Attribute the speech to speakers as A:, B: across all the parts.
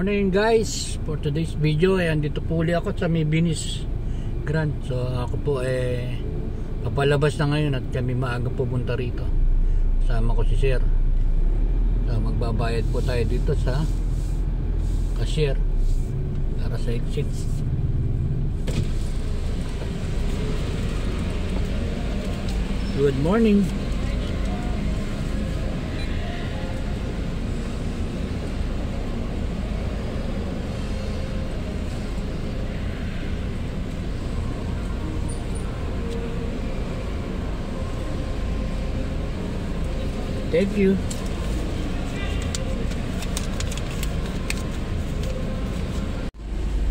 A: Morning guys, for today's video ay andito po ulit ako sa may Venice Grand. So ako po papalabas na ngayon at kami maaga pupunta rito. Sama ko si Sir. So magbabayad po tayo dito sa cashier para sa exit. Good morning. Thank you.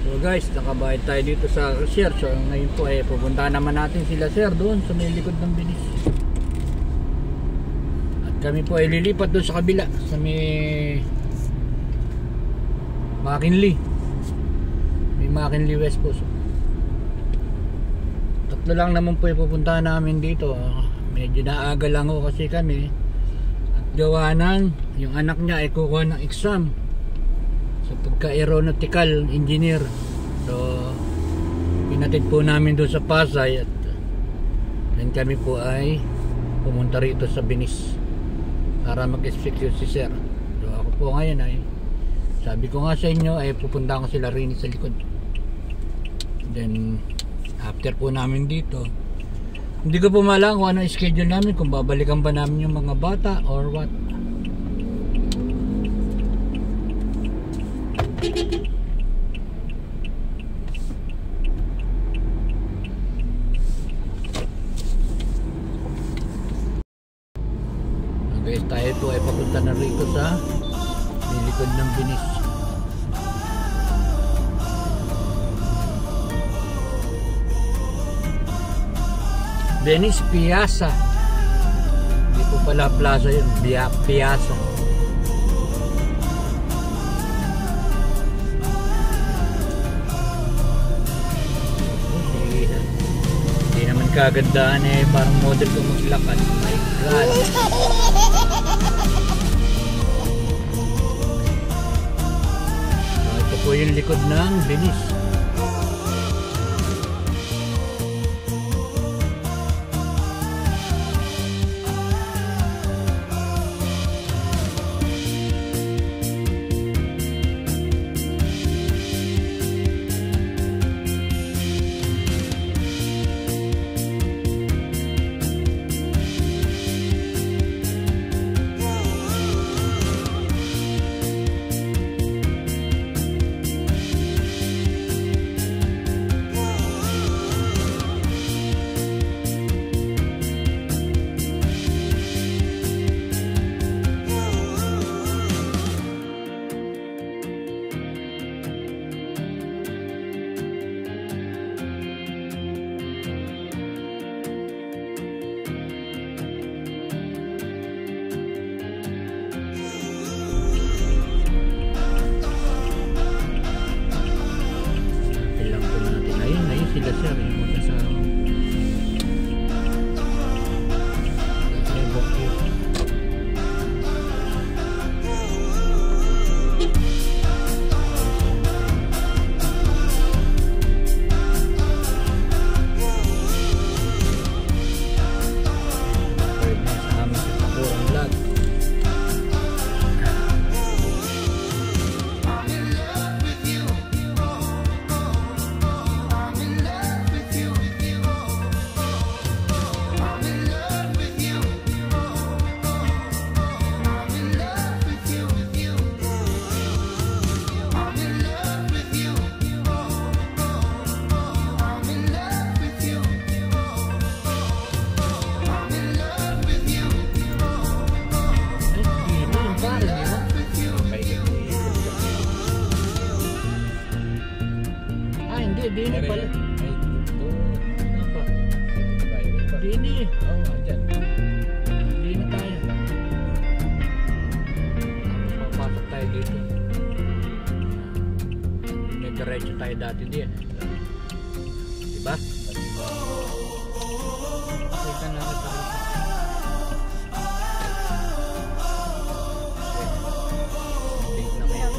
A: So guys, nakabayad tayo dito sa cashier. So ngayon po pupuntahan naman natin sila Sir doon sa may likod ng Venice. At kami po lilipat doon sa kabila sa may McKinley. May McKinley West po. So, tatlo lang naman po pupuntahan namin dito. Medyo naaga lang ho kasi kami. Gawanan, yung anak niya ay kukuha ng exam sa pagka-aeronautical engineer. So pinatid po namin doon sa Pasay at then kami po ay pumunta rito sa Venice para mag-execute si Sir. So ako po ngayon ay sabi ko nga sa inyo ay pupunta ko sila rin sa likod. Then after po namin dito, hindi ko po malang kung ano schedule namin, kung babalikan ba namin yung mga bata or what. Guys, tayo po ay papunta na rito sa likod ng Venice. Venice Piazza. Hindi po pala plaza yun, Piazza. Hindi naman kagandaan parang model ko maglakad. Oh my God. So, ito po yung likod ng Venice. Sila Sir, yung mag-asawa. Dini pala. Apa? Dini. Oh, andyan. Dini tayo. Papasok tayo dito. May diretso tayo dati din. Diba? Kita na tayo. Date na kaya.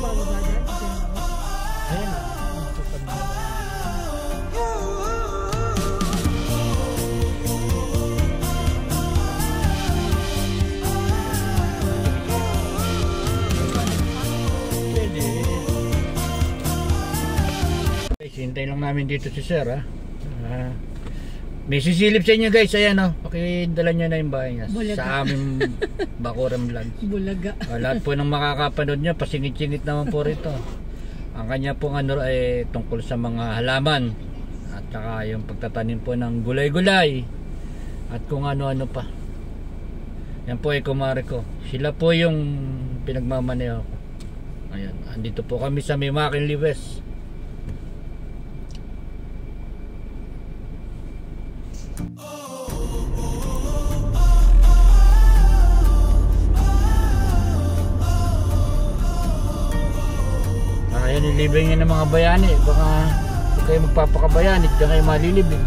A: Hinihintay lang namin dito si sir, ha. May sisilip sa inyo guys, ayan o. Pakidala nyo na yung bahay niya.
B: Bulaga.
A: Sa aming Bakuran Vlog.
B: Bulaga.
A: Lahat po ng makakapanood nyo, pasingit-singit naman po rito. Ang kanya pong ano ay tungkol sa mga halaman. At saka yung pagtatanim po ng gulay-gulay. At kung ano-ano pa. Yan po ay kumare ko. Sila po yung pinagmamaneho ko. Ayan, andito po kami sa McKinley West. Ayan, ilibing nyo ng mga bayani. Baka kung kayo magpapakabayani, diyan kayo malilibing.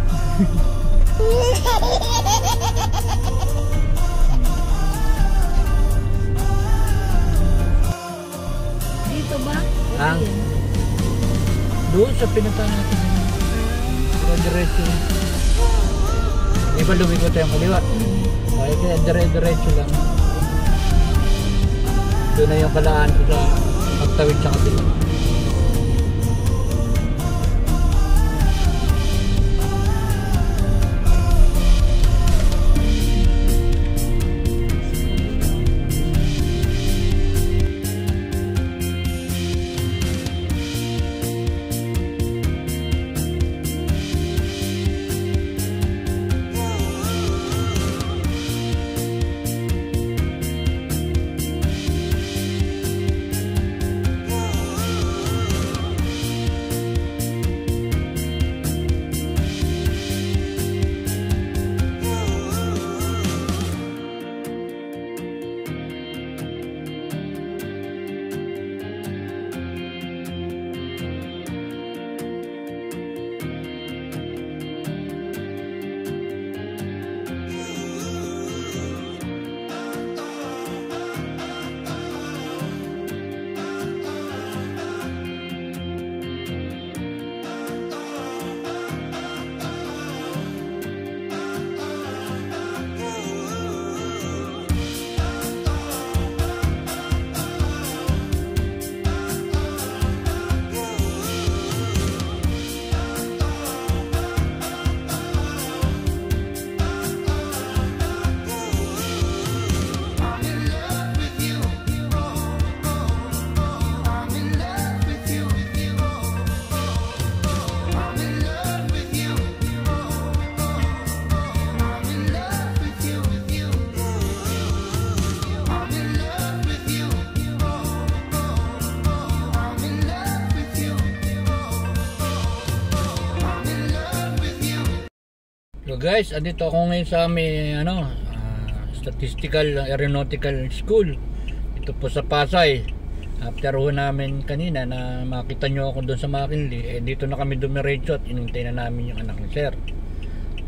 B: Dito ba?
A: Ang doon sa pinunta natin. Diretso. Di ba lumikot tayong kaliwa? Ay, kaya diretso lang. Doon na yung kalaan ko sa magtawid sa kabila. So guys, andito ako ngayon sa aming Statistical Aeronautical School. Ito po sa Pasay. After ho namin kanina na makita nyo ako doon sa McKinley, dito na kami dumiretso at inintay na namin yung anak ni sir.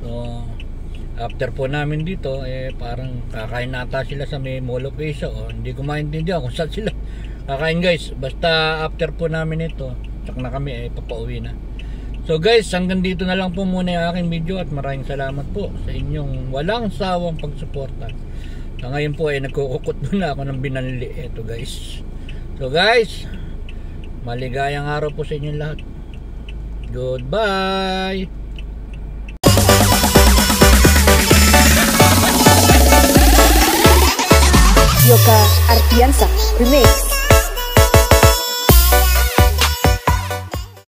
A: So after po namin dito, parang kakain nata sila sa may Mall of Asia. Hindi ko maintindihan kung saan sila kakain guys. Basta after po namin ito, tsak na kami papauwi na. So guys, hanggang dito na lang po muna yung aking video at maraming salamat po sa inyong walang sawang pagsuporta. So ngayon po ay nagkukukot muna ako ng binanli. Ito guys. So guys, maligayang araw po sa inyong lahat. Goodbye!
C: Yoka Artiansa Remix.